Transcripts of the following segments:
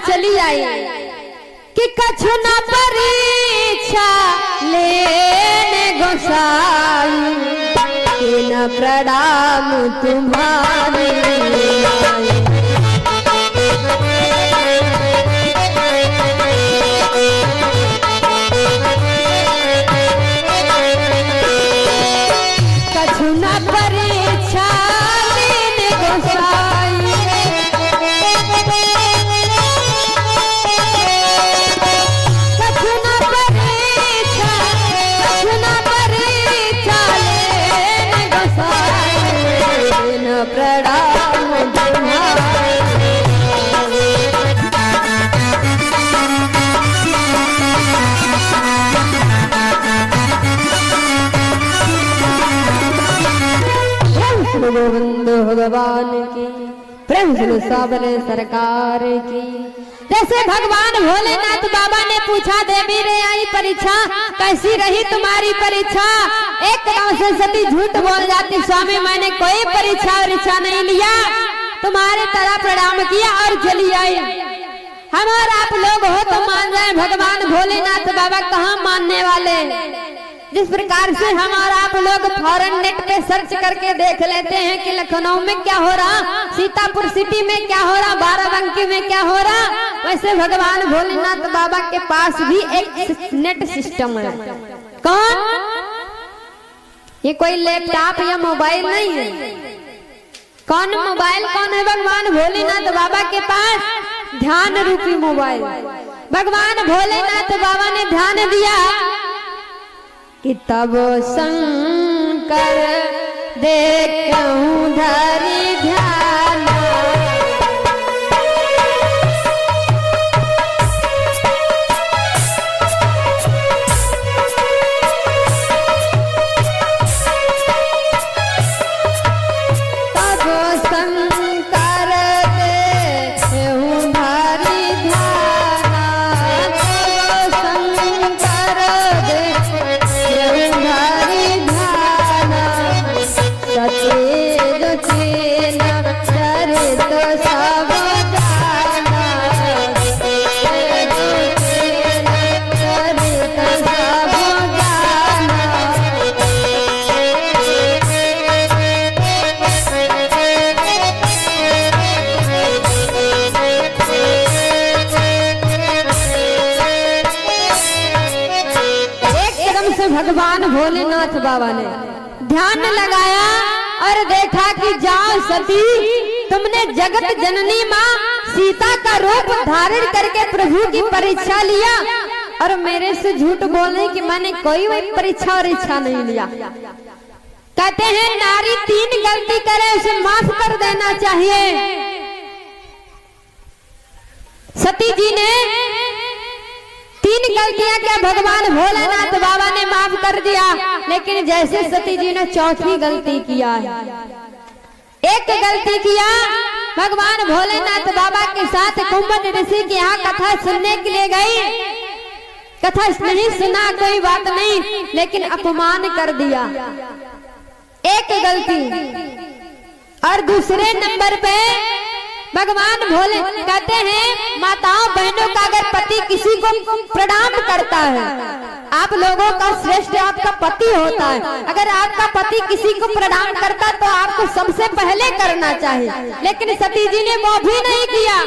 चली आई कि कछु न परीक्षा लेने गोसाई कि न प्रणाम तुम्हारे कछु न परीक्षा लेने गोसाई गोविंद भगवान की प्रेम सुनो साबले सरकार की। जैसे भगवान भोलेनाथ बाबा ने पूछा, देवी रे आई परीक्षा कैसी रही तुम्हारी परीक्षा? एकदम से सती झूठ बोल जाती, स्वामी मैंने कोई परीक्षा नहीं लिया, तुम्हारे तरह प्रणाम किया और चली आई। हम और आप लोग हो तो मान जाए, भगवान भोलेनाथ बाबा कहाँ मानने वाले। जिस प्रकार से हम और आप लोग फॉरेन नेट पे सर्च करके देख लेते हैं कि लखनऊ में क्या हो रहा, सीतापुर सिटी में क्या हो रहा, बाराबंकी में क्या हो रहा, वैसे भगवान भोलेनाथ बाबा के पास भी एक नेट सिस्टम है। कौन? ये कोई लैपटॉप या मोबाइल नहीं है। कौन मोबाइल? कौन है? भगवान भोलेनाथ बाबा के पास ध्यान रूपी मोबाइल। भगवान भोलेनाथ बाबा ने ध्यान दिया कि तब शंकर देखूं धरि ध्यान, तब शंकर देखूं धरि ध्यान, तब शंकर भगवान भोलेनाथ बाबा ने ध्यान लगाया और देखा कि जाओ सती, तुमने जगत जननी माँ सीता का रूप धारण करके प्रभु की परीक्षा लिया और मेरे से झूठ बोलने कि मैंने कोई परीक्षा और इच्छा नहीं लिया। कहते हैं नारी 3 गलती करे उसे माफ कर देना चाहिए। सती जी ने 3 गलतियां क्या भगवान भोलेनाथ बाबा ने माफ कर दिया, लेकिन जैसे सती जी ने 4थी गलती किया है, एक गलती किया, भगवान भोलेनाथ बाबा के साथ कुंभन ऋषि के यहाँ कथा सुनने के लिए गई। कथा नहीं सुना कोई बात नहीं, लेकिन अपमान कर दिया, एक गलती। और दूसरे नंबर पे भगवान भोले कहते हैं माताओं बहनों का अगर पति किसी को प्रणाम करता है, आप लोगों का श्रेष्ठ आपका पति होता है, अगर आपका पति किसी को प्रणाम करता तो आपको सबसे पहले करना चाहिए, लेकिन सती जी ने वो भी नहीं किया।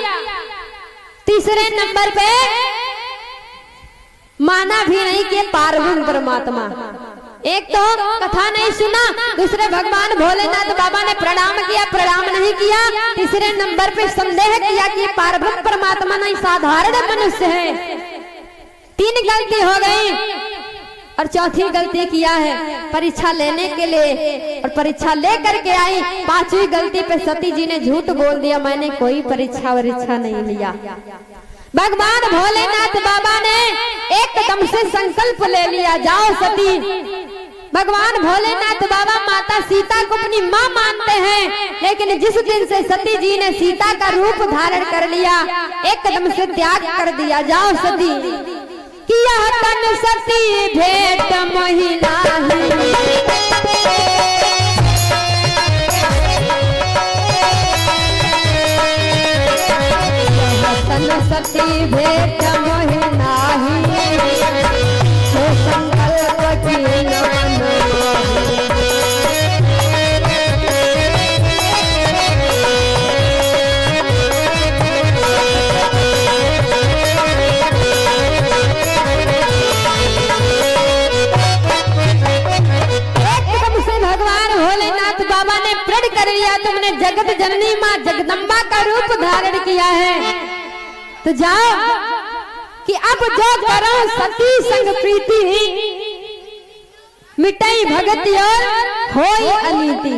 तीसरे नंबर पे माना भी नहीं कि पार्वती परमात्मा, एक तो कथा नहीं सुना, दूसरे भगवान भोलेनाथ बाबा ने प्रणाम किया, प्रणाम नहीं किया, तीसरे नंबर पे संदेह किया कि पार्वती परमात्मा नहीं साधारण मनुष्य है। 3 गलती हो गई और 4थी गलती किया है परीक्षा लेने के लिए, और परीक्षा लेकर के आई। 5वीं गलती पे सती जी ने झूठ बोल दिया, मैंने कोई परीक्षा नहीं लिया। भगवान भोलेनाथ बाबा ने एकदम से संकल्प ले लिया, जाओ सती। भगवान भोलेनाथ बाबा माता सीता को अपनी माँ मानते हैं, लेकिन जिस दिन से सती जी ने सीता का रूप धारण कर लिया, एकदम से त्याग कर दिया, जाओ सती। कि यह तन सती भेंट महिला तन सती भेट मोहि नाही, जो संकल्प कीनो कर लिया तुमने, जगत जननी माँ जगदम्बा का रूप धारण किया है। तो जाओ कि अब जो करो सती संग प्रीति, मिटाई भगति और होई अनीति।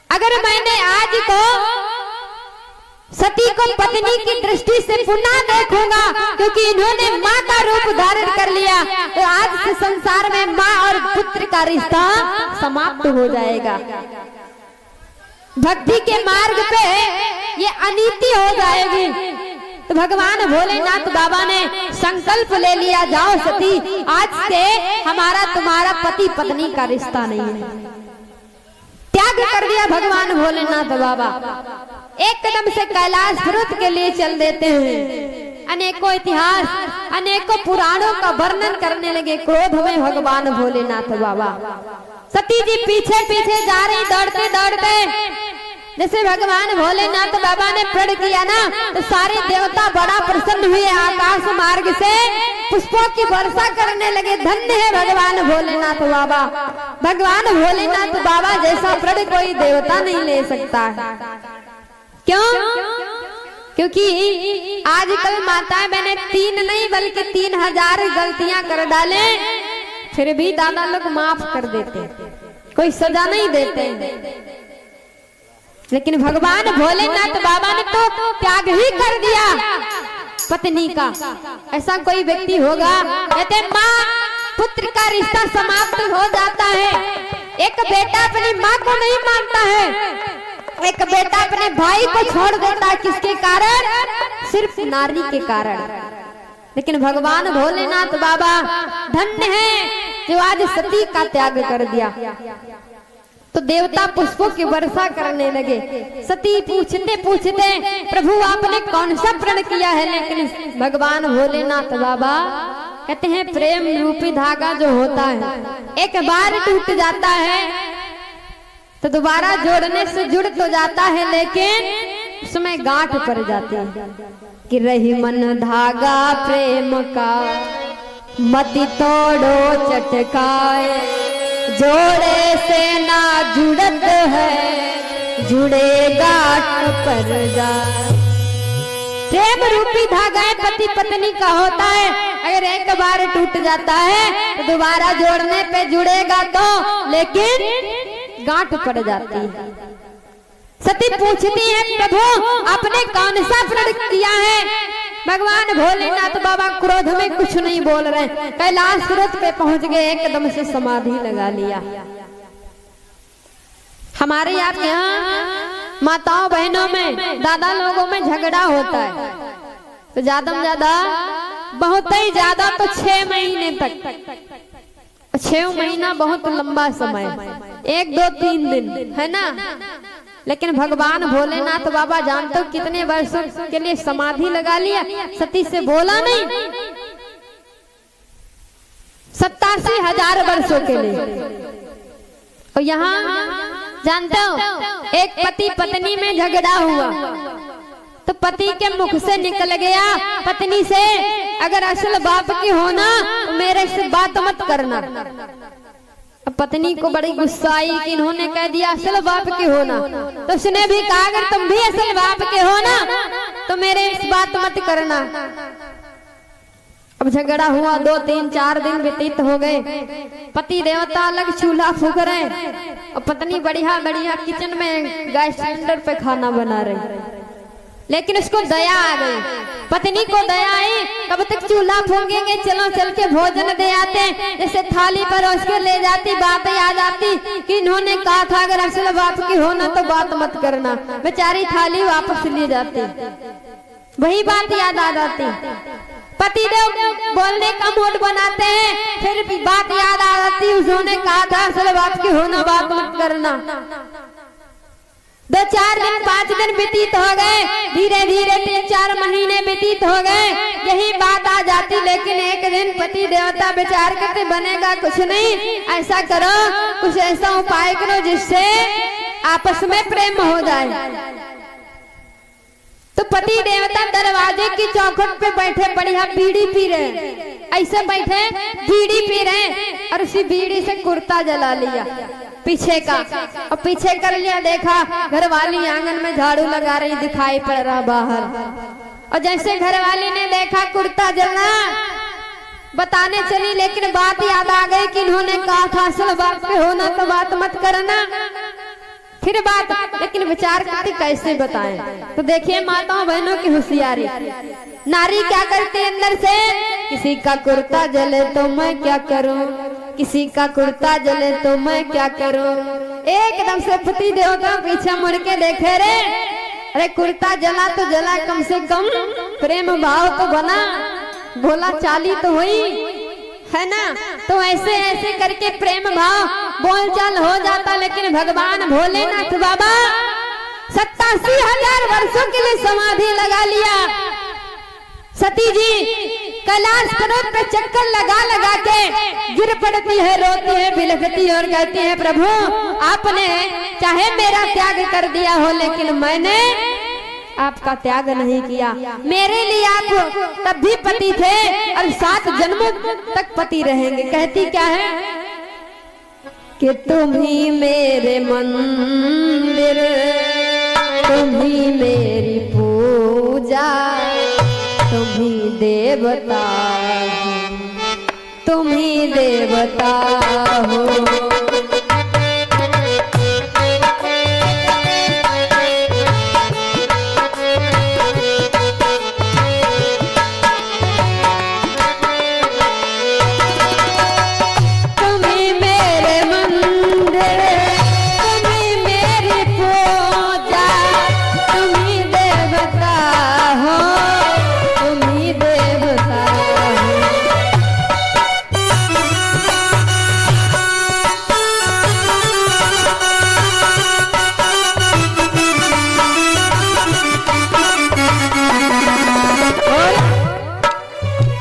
अगर मैंने आज को सती को पत्नी की दृष्टि से पुनः देखूंगा, क्योंकि इन्होंने माँ का रूप धारण कर लिया, तो आज से संसार में माँ और पुत्र का रिश्ता समाप्त हो जाएगा। भक्ति के मार्ग पे ये अनीति हो जाएगी। तो भगवान भोलेनाथ बाबा ने संकल्प ले लिया, जाओ सती, आज से हमारा तुम्हारा पति पत्नी का रिश्ता नहीं है। त्याग कर दिया भगवान भोलेनाथ बाबा। एक कदम से कैलाश पर्वत के लिए चल देते हैं। अनेकों इतिहास, अनेकों पुराणों का वर्णन करने लगे क्रोध में भगवान भोलेनाथ बाबा। सती जी पीछे पीछे जा रही, दौड़ते दौड़ते। जैसे भगवान भोलेनाथ बाबा ने प्रण किया ना, तो सारे देवता बड़ा प्रसन्न हुए, आकाश मार्ग से पुष्पों की वर्षा करने लगे। धन्य है भगवान भोलेनाथ बाबा। भगवान भोलेनाथ बाबा जैसा प्रण कोई देवता नहीं ले सकता है। क्यों? क्योंकि आजकल माताएं बहनें 3 नहीं बल्कि 3000 गलतियां कर डाले, फिर भी दादा लोग माफ कर देते, कोई सजा नहीं देते। लेकिन भगवान भोलेनाथ बाबा ने तो त्याग ही कर दिया पत्नी का। ऐसा कोई व्यक्ति होगा, कहते माँ पुत्र का रिश्ता समाप्त हो जाता है। एक बेटा अपनी माँ को नहीं मानता है, एक बेटा अपने भाई को छोड़ देता है। किसके कारण? सिर्फ नारी के कारण। लेकिन भगवान भोलेनाथ बाबा धन्य है जो आज सती का त्याग कर दिया। तो देवता पुष्पों की वर्षा करने लगे। सती पूछते पूछते प्रभु आपने कौन सा प्रण किया है? लेकिन भगवान भोलेनाथ बाबा कहते हैं प्रेम रूपी धागा जो होता है एक बार टूट जाता है तो दोबारा जोड़ने से जुड़ तो जाता है, लेकिन उसमें गांठ पड़ जाती है कि रही मन धागा प्रेम का, मति तोड़ो चटकाए, जोड़े से ना जुड़त है, जुड़े गांठ पर जा। प्रेम रूपी धागा पति पत्नी का होता है, अगर एक बार टूट जाता है तो दोबारा जोड़ने पे जुड़ेगा तो, लेकिन गांठ पड़ जाती है। सती पूछती है प्रभु आपने कौन सा प्रण किया है? भगवान भोलेनाथ बाबा क्रोध में कुछ नहीं बोल रहे, कैलाश पर्वत पे पहुंच गए, एकदम से समाधि लगा लिया। हमारे यहाँ माताओं बहनों में दादा लोगों में झगड़ा होता है, तो ज्यादा में ज्यादा बहुत ही ज्यादा तो 6 महीने तक। 6 महीना बहुत लंबा समय, 1 2 3 दिन है ना। लेकिन भगवान भोलेनाथ बाबा जानते हो कितने वर्षों के लिए समाधि लगा लिया। सती से बोला नहीं, 87,000 वर्षों के लिए। और यहाँ जानते हो एक पति पत्नी में झगड़ा हुआ तो पति के मुख से निकल गया पत्नी से, अगर असल बाप की होना तो मेरे से बात मत करना। अब पत्नी को बड़ी गुस्सा आई कि इन्होंने कह दिया असल बाप के होना, तो उसने भी कहा अगर तुम भी असल बाप के हो ना तो मेरे इस बात मत करना। अब झगड़ा हुआ, 2 3 4 दिन व्यतीत हो गए। पति देवता अलग चूल्हा फूंक रहे और पत्नी बढ़िया बढ़िया किचन में गैस सिलेंडर पे खाना बना रही। लेकिन उसको दया आ गई, पत्नी को दया आई, कब तक चूल्हा फूंकेंगे, चलो चल के भोजन दे आते। जैसे थाली परोस के ले जाती, बातें आ जाती कि इन्होंने कहा था अगर असल बाप की होना तो बात मत करना। बेचारी थाली वापस ले जाती, वही बात याद आ जाती। पति देव बोलने का मूड बनाते हैं, फिर भी बात याद आ जाती, उन्होंने कहा था असल बाप की होना बात मत करना। 2-4 दिन 5 दिन व्यतीत हो गए, धीरे धीरे 3-4 महीने व्यतीत हो गए, यही बात आ जाती। लेकिन एक दिन पति देवता विचार करते बनेगा कुछ नहीं, ऐसा करो कुछ ऐसा उपाय करो जिससे आपस में प्रेम हो जाए। तो पति देवता दरवाजे की चौखट पे बैठे बढ़िया बीड़ी पी रहे, ऐसे बैठे बीड़ी पी रहे और उसी बीड़ी से कुर्ता जला लिया पीछे का, और पीछे कर लिया। देखा घरवाली आंगन में झाड़ू लगा रही, दिखाई पड़ रहा बाहर, और जैसे घरवाली ने देखा कुर्ता जलना, बताने चली, लेकिन बात याद आ गई कि इन्होंने कहा था असल बात पे होना तो बात मत करना। फिर बात, लेकिन विचार करती कैसे बताएं। तो देखिए माताओं बहनों की होशियारी, नारी क्या करती है अंदर से, किसी का कुर्ता जले तो मैं क्या करूं, किसी का कुर्ता जले तो मैं क्या करूं। एकदम से पति देवता पीछे मुड़ के देखे रे, अरे कुर्ता जला तो जला, कम से कम प्रेम भाव तो बना, बोला चाली तो हुई है ना। तो ऐसे ऐसे करके प्रेम भाव बोलचाल हो जाता। लेकिन भगवान भोलेनाथ बाबा 87,000 वर्षों के लिए समाधि लगा लिया। सती जी कैलाश पर्वत पे चक्कर लगा लगा के गिर पड़ती है, रोती है, बिलखती और कहती है प्रभु आपने चाहे मेरा त्याग कर दिया हो, लेकिन मैंने आपका त्याग नहीं किया। मेरे लिए आप तब भी पति थे और 7 जन्मों तक पति रहेंगे। कहती क्या है कि तुम ही मेरे मंदिर, तुम ही मेरी पूजा, तुम ही देवता, तुम ही देवता हो।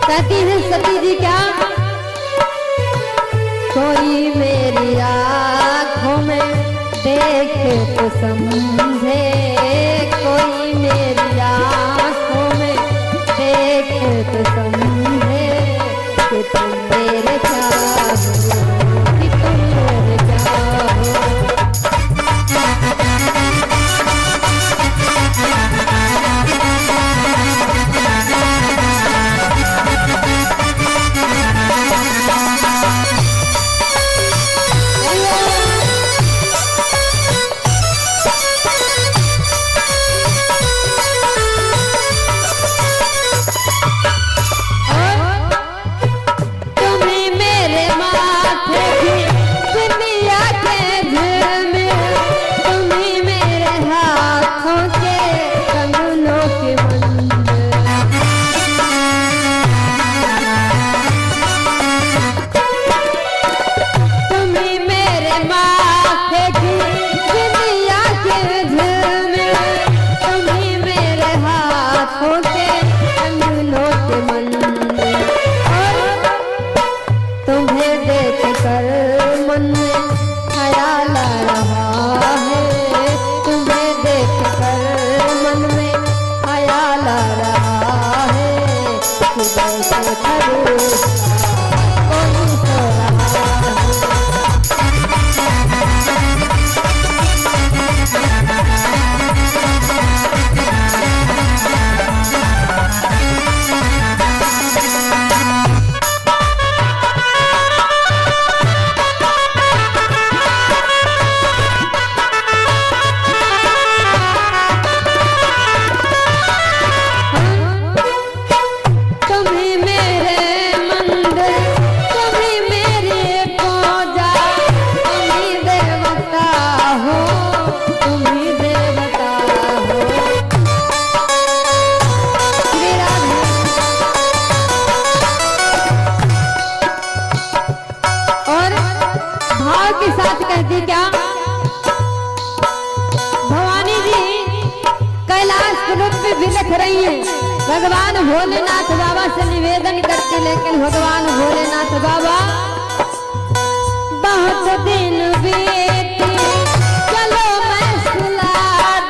कहती है सती जी क्या, कोई मेरी आँखों में देखे तो समझे, कोई मेरी आँखों में देखे तो समझे कि तुम मेरे चाहो, कि तुम मेरे चाहो। गई है। भगवान भोलेनाथ बाबा से निवेदन करती, लेकिन भगवान भोलेनाथ बाबा बहुत दिन बीते चलो मैं सुला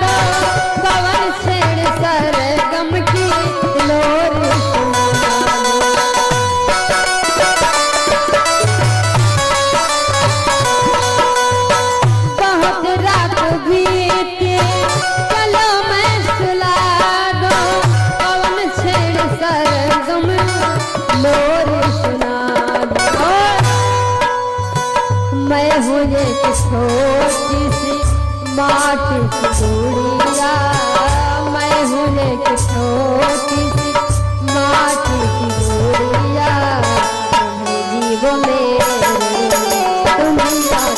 दो, पवन छेड़ सरगम की लोर बहुत रात बीते चलो मैं सुला दो, पवन छेड़ सरगम लोर सुना दो। मैं हूँ एक छोटी सी माटी की गुड़िया, मैं हूँ एक छोटी सी माटी की गुड़िया, तुम्हें जीवो मेरे तुम्हें याद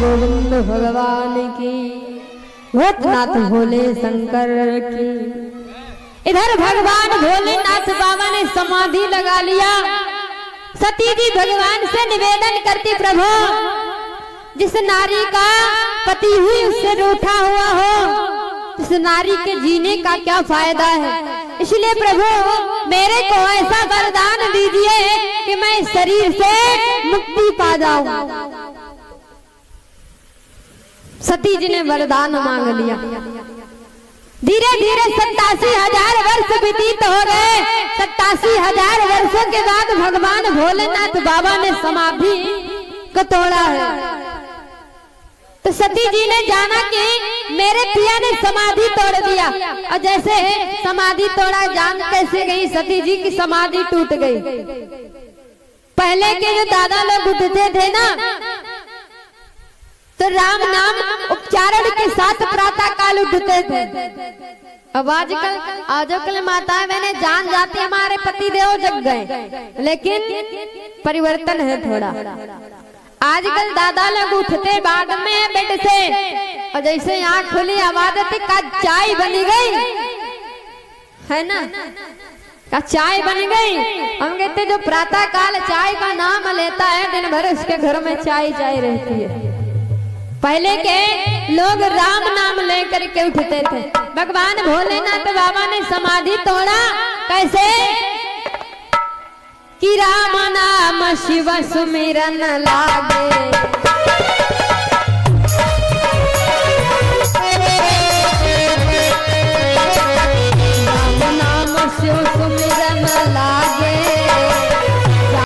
गोविंद भगवान की, भूतनाथ भोले शंकर की। इधर भगवान भोलेनाथ बाबा ने समाधि लगा लिया। सती जी भगवान से निवेदन करती, प्रभु जिस नारी का पति हुई उससे रूठा हुआ हो, उस नारी के जीने का क्या फायदा है, इसलिए प्रभु मेरे को ऐसा वरदान दीजिए कि मैं इस शरीर से मुक्ति पा जाऊं। सती जी ने वरदान मांग लिया। धीरे धीरे 87,000 वर्ष व्यतीत हो गए। 87,000 वर्षों के बाद भगवान भोलेनाथ बाबा ने समाधि को तोड़ा है। तो सती जी ने जाना कि मेरे पिया ने समाधि तोड़ दिया, और जैसे समाधि तोड़ा जान कैसे गई सती जी की समाधि टूट गई। पहले के जो दादा लोग उठते थे ना, तो राम नाम उच्चारण के साथ प्रातः काल उठते थे। अब आजकल माताएं मैंने जान जाती हमारे पति देव जग गए, लेकिन परिवर्तन है थोड़ा। आजकल दादा लोग उठते बाद में बेड से, और जैसे आँख खुली आवाज आती का चाय बनी गई है ना, का चाय बन गई। हम कहते जो प्रातः काल चाय का नाम लेता है दिन भर उसके घर में चाय चाय रहती है। पहले के लोग राम नाम लेकर के उठते थे। भगवान भोलेनाथ बाबा ने समाधि तोड़ा कैसे कि राम नाम शिव सुमिरन लागे, राम नाम शिव सुमिरन लागे।